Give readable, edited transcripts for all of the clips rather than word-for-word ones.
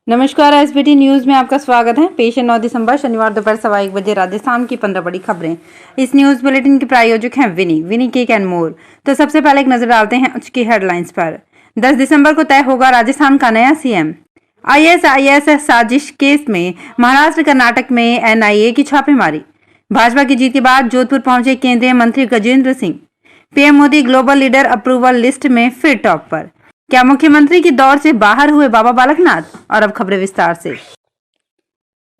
नमस्कार, SBT news में आपका स्वागत है। पेश है 9 दिसंबर शनिवार दोपहर 1:15 बजे राजस्थान की 15 बड़ी खबरें। इस न्यूज बुलेटिन के प्रायोजक हैं विनी केक एंड मोर। तो सबसे पहले एक नजर डालते हैं आज की हेडलाइंस पर। 10 दिसंबर को तय होगा राजस्थान का नया सीएम। ISIS साजिश केस में महाराष्ट्र कर्नाटक में NIA की छापेमारी। भाजपा की जीत के बाद जोधपुर पहुंचे केंद्रीय मंत्री Gajendra Singh. PM Modi global leader approval list में फिर टॉप पर। क्या मुख्यमंत्री की दौड़ से बाहर हुए बाबा बालकनाथ? और अब खबरें विस्तार से।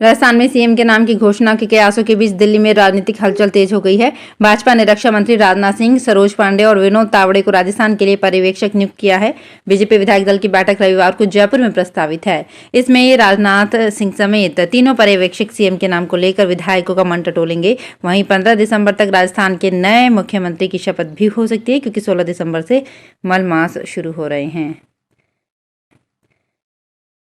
राजस्थान में सीएम के नाम की घोषणा के कयासों के बीच दिल्ली में राजनीतिक हलचल तेज हो गई है। भाजपा ने रक्षा मंत्री राजनाथ सिंह, सरोज पांडे और विनोद तावड़े को राजस्थान के लिए पर्यवेक्षक नियुक्त किया है। बीजेपी विधायक दल की बैठक रविवार को जयपुर में प्रस्तावित है। इसमें राजनाथ सिंह समेत तीनों पर्यवेक्षक सीएम के नाम को लेकर विधायकों का मन टटोलेंगे। वहीं 15 दिसंबर तक राजस्थान के नए मुख्यमंत्री की शपथ भी हो सकती है, क्योंकि 16 दिसंबर से मलमास शुरू हो रहे हैं।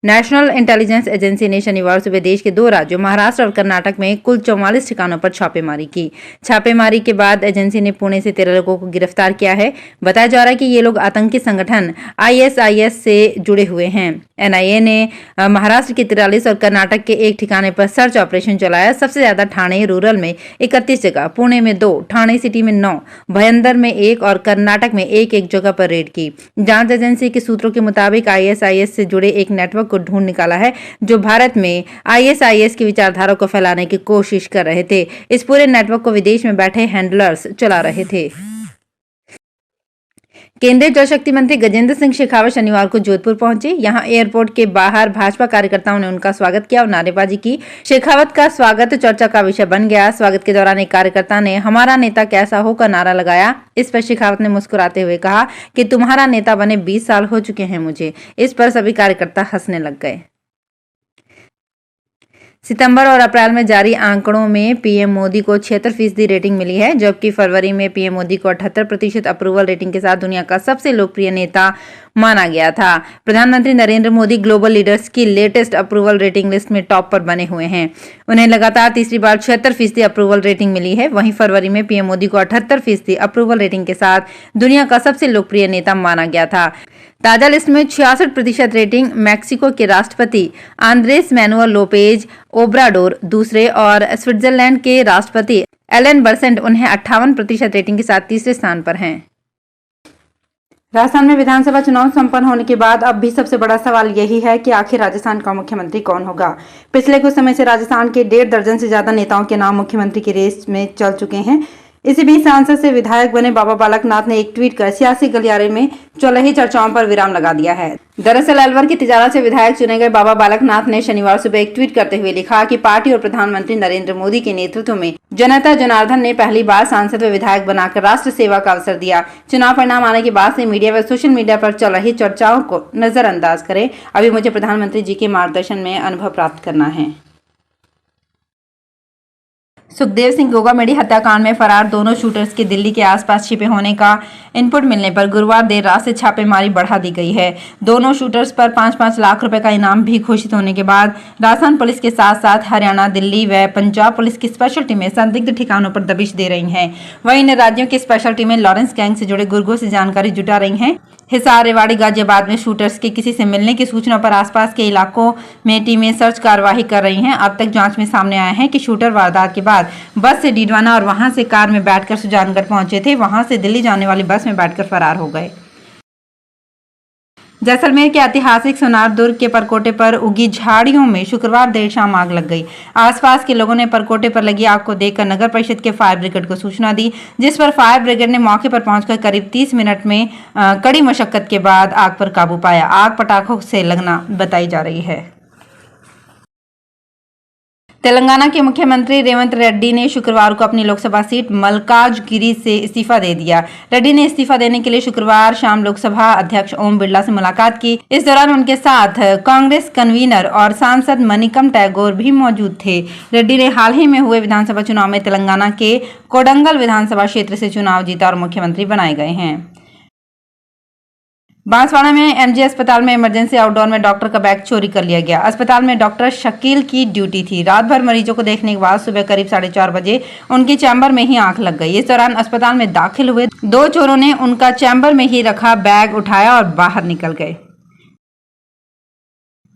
नेशनल इंटेलिजेंस एजेंसी ने शनिवार सुबह देश के 2 राज्यों महाराष्ट्र और कर्नाटक में कुल 44 ठिकानों पर छापेमारी की। छापेमारी के बाद एजेंसी ने पुणे से 13 लोगों को गिरफ्तार किया है। बताया जा रहा है कि ये लोग आतंकी संगठन ISIS से जुड़े हुए हैं। NIA ने महाराष्ट्र के 43 और कर्नाटक के 1 ठिकाने पर सर्च ऑपरेशन चलाया। सबसे ज्यादा ठाणे रूरल में 31 जगह, पुणे में 2, ठाणे सिटी में 9, भयंदर में 1 और कर्नाटक में 1 जगह पर रेड की। जांच एजेंसी के सूत्रों के मुताबिक ISIS से जुड़े एक नेटवर्क को ढूंढ निकाला है, जो भारत में ISIS की विचारधारा को फैलाने की कोशिश कर रहे थे। इस पूरे नेटवर्क को विदेश में बैठे हैंडलर्स चला रहे थे। केंद्रीय जल शक्ति मंत्री गजेंद्र सिंह शेखावत शनिवार को जोधपुर पहुंचे। यहां एयरपोर्ट के बाहर भाजपा कार्यकर्ताओं ने उनका स्वागत किया और नारेबाजी की। शेखावत का स्वागत चर्चा का विषय बन गया। स्वागत के दौरान एक कार्यकर्ता ने "हमारा नेता कैसा हो" का नारा लगाया। इस पर शेखावत ने मुस्कुराते हुए कहा कि "तुम्हारा नेता बने 20 साल हो चुके हैं मुझे"। इस पर सभी कार्यकर्ता हंसने लग गए। सितंबर और अप्रैल में जारी आंकड़ों में पीएम मोदी को 76% रेटिंग मिली है, जबकि फरवरी में पीएम मोदी को 78% अप्रूवल रेटिंग के साथ दुनिया का सबसे लोकप्रिय नेता माना गया था। प्रधानमंत्री नरेंद्र मोदी ग्लोबल लीडर्स की लेटेस्ट अप्रूवल रेटिंग लिस्ट में टॉप पर बने हुए हैं। उन्हें लगातार तीसरी बार 76% अप्रूवल रेटिंग मिली है। वहीं फरवरी में पीएम मोदी को 78% अप्रूवल रेटिंग के साथ दुनिया का सबसे लोकप्रिय नेता माना गया था। ताजा लिस्ट में 66% रेटिंग मैक्सिको के राष्ट्रपति आंद्रेस मैनुअल लोपेज ओब्राडोर दूसरे और स्विट्जरलैंड के राष्ट्रपति एलन बर्सेंट उन्हें 58% रेटिंग के साथ तीसरे स्थान पर हैं। राजस्थान में विधानसभा चुनाव संपन्न होने के बाद अब भी सबसे बड़ा सवाल यही है कि आखिर राजस्थान का मुख्यमंत्री कौन होगा। पिछले कुछ समय से राजस्थान के 1.5 दर्जन से ज्यादा नेताओं के नाम मुख्यमंत्री की रेस में चल चुके हैं। इसी बीच सांसद से विधायक बने बाबा बालकनाथ ने एक ट्वीट कर सियासी गलियारे में चल रही चर्चाओं पर विराम लगा दिया है। दरअसल अलवर की तिजारा से विधायक चुने गए बाबा बालकनाथ ने शनिवार सुबह एक ट्वीट करते हुए लिखा कि पार्टी और प्रधानमंत्री नरेंद्र मोदी के नेतृत्व में जनता जनार्दन ने पहली बार सांसद व विधायक बनाकर राष्ट्र सेवा का अवसर दिया। चुनाव परिणाम आने के बाद से मीडिया व सोशल मीडिया पर चल रही चर्चाओं को नजरअंदाज करें। अभी मुझे प्रधानमंत्री जी के मार्गदर्शन में अनुभव प्राप्त करना है। सुखदेव सिंह गोगामेडी हत्याकांड में फरार दोनों शूटर्स के दिल्ली के आसपास छिपे होने का इनपुट मिलने पर गुरुवार देर रात से छापेमारी बढ़ा दी गई है। दोनों शूटर्स पर 5-5 लाख रुपए का इनाम भी घोषित होने के बाद राजस्थान पुलिस के साथ साथ हरियाणा, दिल्ली व पंजाब पुलिस की स्पेशल टीमें संदिग्ध ठिकानों पर दबिश दे रही हैं। वहीं इन राज्यों की स्पेशल टीमें लॉरेंस गैंग से जुड़े गुर्गों से जानकारी जुटा रही हैं। हिसार, रेवाड़ी, गाजियाबाद में शूटर्स के किसी से मिलने की सूचना पर आसपास के इलाकों में टीमें सर्च कार्यवाही कर रही हैं। अब तक जांच में सामने आया है कि शूटर वारदात के बाद बस से डीडवाना और वहां से कार में बैठकर सुजानगढ़ पहुंचे थे। वहां से दिल्ली जाने वाली बस में बैठकर फरार हो गए। जैसलमेर के ऐतिहासिक सोनार दुर्ग के परकोटे पर उगी झाड़ियों में शुक्रवार देर शाम आग लग गई। आसपास के लोगों ने परकोटे पर लगी आग को देखकर नगर परिषद के फायर ब्रिगेड को सूचना दी, जिस पर फायर ब्रिगेड ने मौके पर पहुंचकर करीब 30 मिनट में कड़ी मशक्कत के बाद आग पर काबू पाया। आग पटाखों से लगना बताई जा रही है। तेलंगाना के मुख्यमंत्री रेवंत रेड्डी ने शुक्रवार को अपनी लोकसभा सीट मल्काजगिरी से इस्तीफा दे दिया। रेड्डी ने इस्तीफा देने के लिए शुक्रवार शाम लोकसभा अध्यक्ष ओम बिरला से मुलाकात की। इस दौरान उनके साथ कांग्रेस कन्वीनर और सांसद मनिकम टैगोर भी मौजूद थे। रेड्डी ने हाल ही में हुए विधानसभा चुनाव में तेलंगाना के कोडंगल विधानसभा क्षेत्र से चुनाव जीता और मुख्यमंत्री बनाए गए हैं। बांसवाड़ा में MG अस्पताल में इमरजेंसी आउटडोर में डॉक्टर का बैग चोरी कर लिया गया। अस्पताल में डॉक्टर शकील की ड्यूटी थी। रात भर मरीजों को देखने के बाद सुबह करीब 4:30 बजे उनकी चैम्बर में ही आंख लग गई। इस दौरान अस्पताल में दाखिल हुए 2 चोरों ने उनका चैम्बर में ही रखा बैग उठाया और बाहर निकल गए।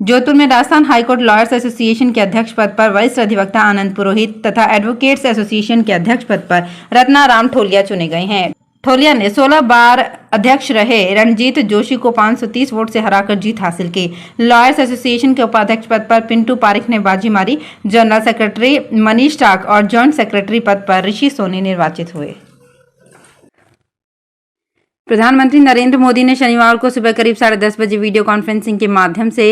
जोधपुर में राजस्थान हाईकोर्ट लॉयर्स एसोसिएशन के अध्यक्ष पद पर वरिष्ठ अधिवक्ता आनंद पुरोहित तथा एडवोकेट्स एसोसिएशन के अध्यक्ष पद पर रत्नाराम ठोलिया चुने गए हैं। ठोलिया ने 16 बार अध्यक्ष रहे रणजीत जोशी को 530 वोट से हराकर जीत हासिल की। लॉयर्स एसोसिएशन के उपाध्यक्ष पद पर पिंटू पारिक ने बाजी मारी। जनरल सेक्रेटरी मनीष टाक और जॉइंट सेक्रेटरी पद पर ऋषि सोनी निर्वाचित हुए। प्रधानमंत्री नरेंद्र मोदी ने शनिवार को सुबह करीब 10:30 बजे वीडियो कॉन्फ्रेंसिंग के माध्यम से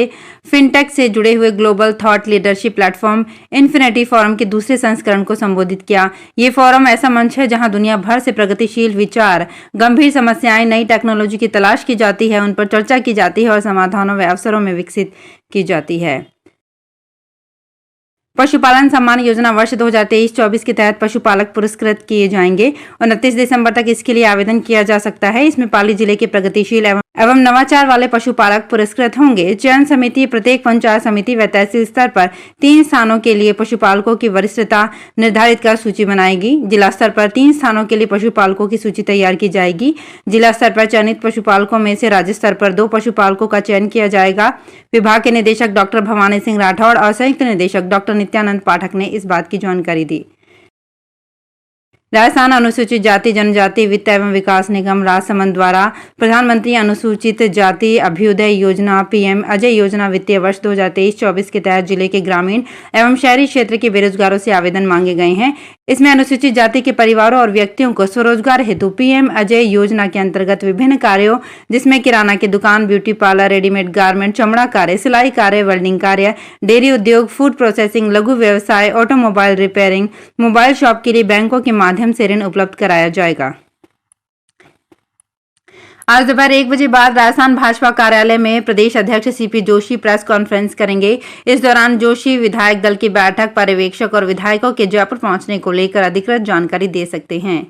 फिनटेक से जुड़े हुए global thought leadership platform infinity forum के दूसरे संस्करण को संबोधित किया। ये फोरम ऐसा मंच है जहां दुनिया भर से प्रगतिशील विचार, गंभीर समस्याएं, नई टेक्नोलॉजी की तलाश की जाती है, उन पर चर्चा की जाती है और समाधानों व अवसरों में विकसित की जाती है। पशुपालन सम्मान योजना वर्ष 2023-24 के तहत पशुपालक पुरस्कृत किए जाएंगे। 29 दिसंबर तक इसके लिए आवेदन किया जा सकता है। इसमें पाली जिले के प्रगतिशील एवं नवाचार वाले पशुपालक पुरस्कृत होंगे। चयन समिति प्रत्येक पंचायत समिति व तहसील स्तर पर 3 स्थानों के लिए पशुपालकों की वरिष्ठता निर्धारित कर सूची बनाएगी। जिला स्तर पर 3 स्थानों के लिए पशुपालकों की सूची तैयार की जाएगी। जिला स्तर पर चयनित पशुपालकों में से राज्य स्तर पर 2 पशुपालकों का चयन किया जाएगा। विभाग के निदेशक डॉक्टर भवानी सिंह राठौड़ और संयुक्त निदेशक डॉक्टर नित्यानंद पाठक ने इस बात की जानकारी दी। राजस्थान अनुसूचित जाति जनजाति वित्त एवं विकास निगम राजसमंद द्वारा प्रधानमंत्री अनुसूचित जाति अभ्युदय योजना पीएम अजय योजना वित्तीय वर्ष 2023-24 के तहत जिले के ग्रामीण एवं शहरी क्षेत्र के बेरोजगारों से आवेदन मांगे गए हैं। इसमें अनुसूचित जाति के परिवारों और व्यक्तियों को स्वरोजगार हेतु पीएम अजय योजना के अंतर्गत विभिन्न कार्यों जिसमें किराना की दुकान, ब्यूटी पार्लर, रेडीमेड गारमेंट, चमड़ा कार्य, सिलाई कार्य, वेल्डिंग कार्य, डेयरी उद्योग, फूड प्रोसेसिंग, लघु व्यवसाय, ऑटोमोबाइल रिपेयरिंग, मोबाइल शॉप के लिए बैंकों के माध्यम से ऋण उपलब्ध कराया जाएगा। आज दोपहर 1 बजे बाद राजस्थान भाजपा कार्यालय में प्रदेश अध्यक्ष सीपी जोशी प्रेस कॉन्फ्रेंस करेंगे। इस दौरान जोशी विधायक दल की बैठक, पर्यवेक्षक और विधायकों के जयपुर पहुंचने को लेकर अधिकृत जानकारी दे सकते हैं।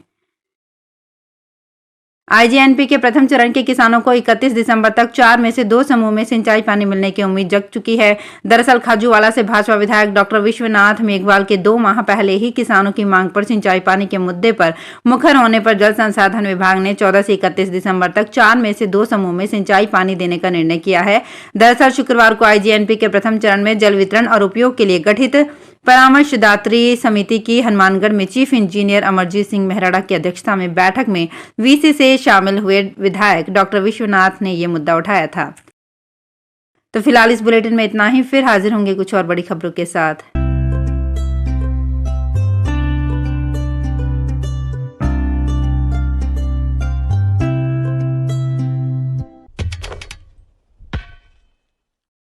आईजीएनपी के प्रथम चरण के किसानों को 31 दिसंबर तक 4 में से 2 समूह में सिंचाई पानी मिलने की उम्मीद जग चुकी है। दरअसल खाजूवाला से भाजपा विधायक डॉक्टर विश्वनाथ मेघवाल के 2 माह पहले ही किसानों की मांग पर सिंचाई पानी के मुद्दे पर मुखर होने पर जल संसाधन विभाग ने 14 से 31 दिसंबर तक 4 में से 2 समूह में सिंचाई पानी देने का निर्णय किया है। दरअसल शुक्रवार को आईजीएनपी के प्रथम चरण में जल वितरण और उपयोग के लिए गठित परामर्शदात्री समिति की हनुमानगढ़ में चीफ इंजीनियर अमरजीत सिंह मेहराड़ा की अध्यक्षता में बैठक में वीसी से शामिल हुए विधायक डॉक्टर विश्वनाथ ने ये मुद्दा उठाया था। तो फिलहाल इस बुलेटिन में इतना ही, फिर हाजिर होंगे कुछ और बड़ी खबरों के साथ।